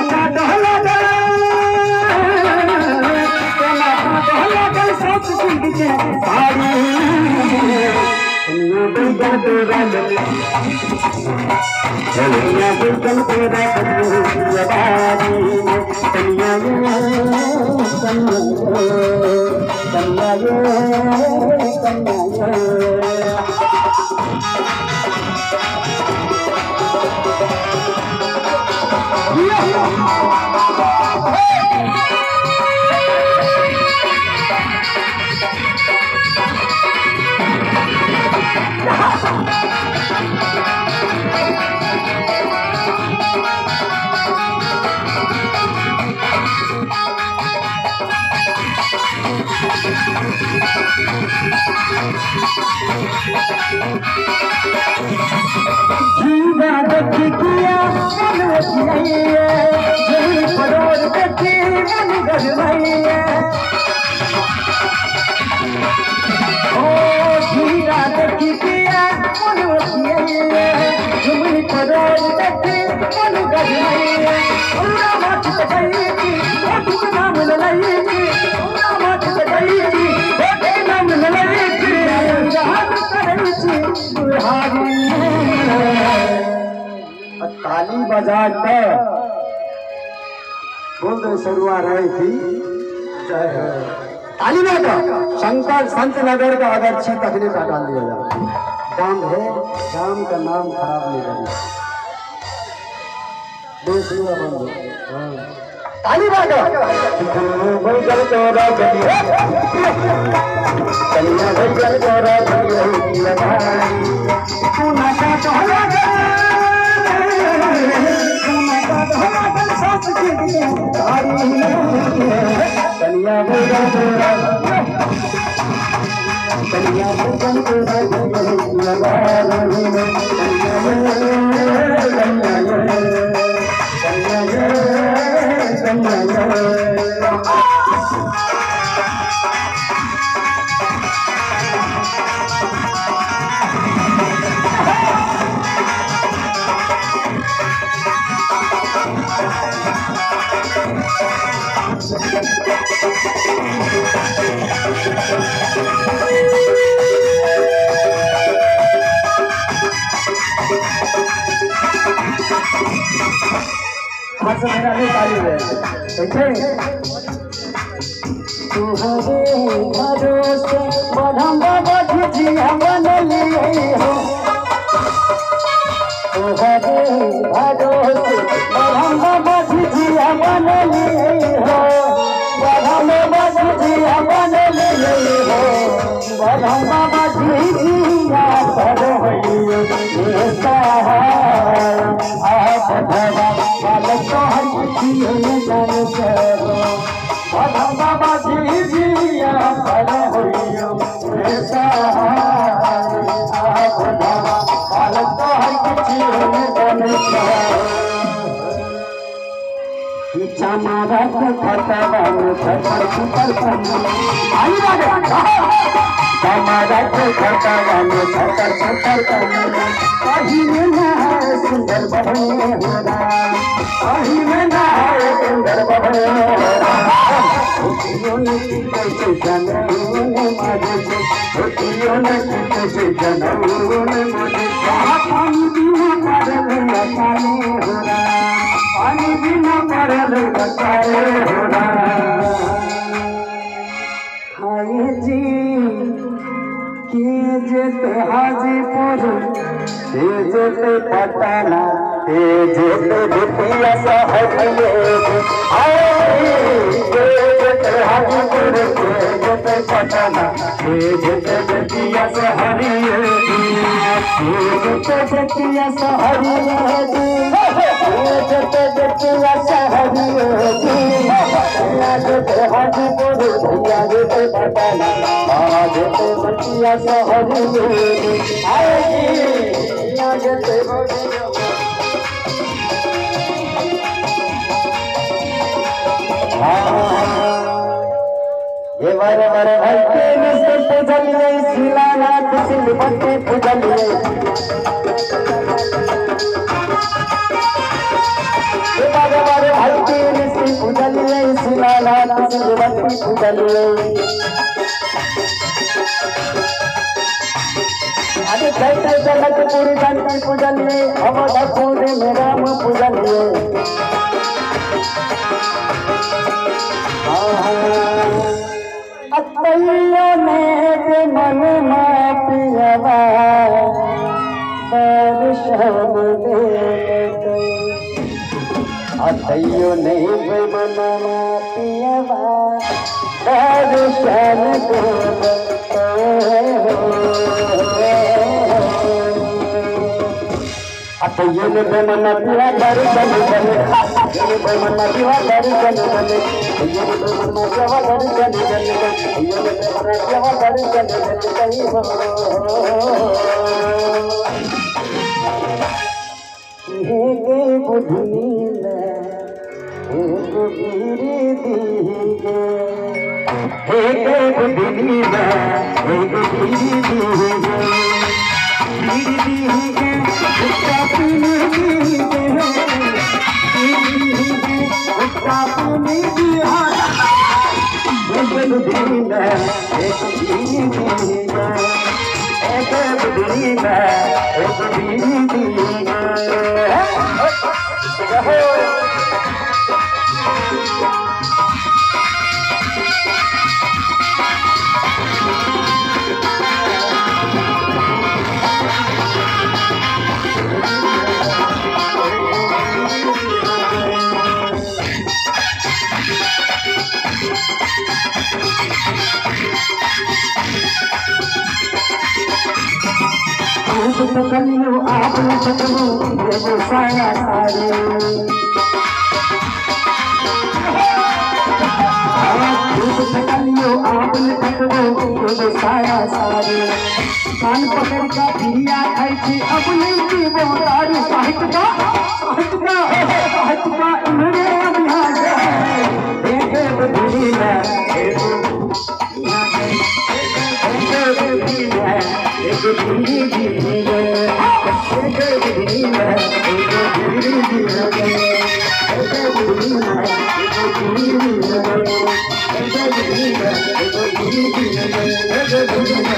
का डहला गल सब सिंह के साड़ी दुनिया बिगल तेरा दुनिया बिगल तेरा बारी दुनिया जीवा देखी किया मन उठिए जही परोर देखी मन गजवाइए ओ जीवा देखी किया मन उठिए जही परोर देखी मन गजवाइए उल्ला मत गई थी वो नाम ललाई थी उल्ला मत गई थी वो नाम ललाई थी जहां करी थी बुहारी ताली बजाते बोल दे शुरुआ रही थी जय हो ताली बजा शंकर संत नगर का अगर छी तकने का डाल दिया जाए दाम है दाम का नाम खराब नहीं करें देश में बंद ताली बजा बंजर तोरा गली कलिया बंजर तोरा गली तू ना का तोरा कलिया भगन मेरा नहीं ताली है तू हरे भरोसे बढ़म बढ़िया बन लिए हो तू हरे भरोसे बढ़म बढ़िया बन लिए हो बढ़म बढ़िया बन लिए हो बढ़म बढ़िया कर होइए ये सहारा भगवा तो हर किए जान करो बाबा जी जिया खड़ा होइयो ऐसा बाबा तो हर किए जान करो चमारा को खतरा में छतर छतर आई बात चमारा को खतरा में छतर छतर कहीं ना सुंदर बने हो रहा कहीं ना सुंदर बने हो रहा ने कैसे जनून मारे छोटियों ने कैसे जनून मारे पानी बिना मरल लताए हो रहा पानी बिना मरल लताए हो रहा हाय जी के जेते हाजीपुर के जेते पटना के जेते बिटिया सहरिए हाय के जेते हाजीपुर के जेते पटना के जेते बिटिया सहरिए के जेते बिटिया सहरिए के जेते बिटिया सहरिए जेते हाजीपुर भैया जेते पटना जेते बिटिया सहरिए आएगी जेते ये बारे बारे भाई के निश्चित पूजलिए सिलाना कुछ बत्ती पूजलिए ये बारे बारे भाई रात शिवरात्रि पूजलिए अरे कैसे जनकपुरी जानकी पूजलिए अवधपुर में राम पूजलिए अतैयो ने मन में पियवा दर्शन दे अतैयो ने मन में पियवा दर्शन दे अतैयो ने मन पिया दर्शन दे मन पिया दर्शन दे कलियो आपने सकलो ये साया सारी कलियो आपने सकलो ये साया सारी कान पकड़ का पिया खाई थी अब नहीं की वो तारी साहित्य का इन्होंने बिहार एक बुद्धि में एक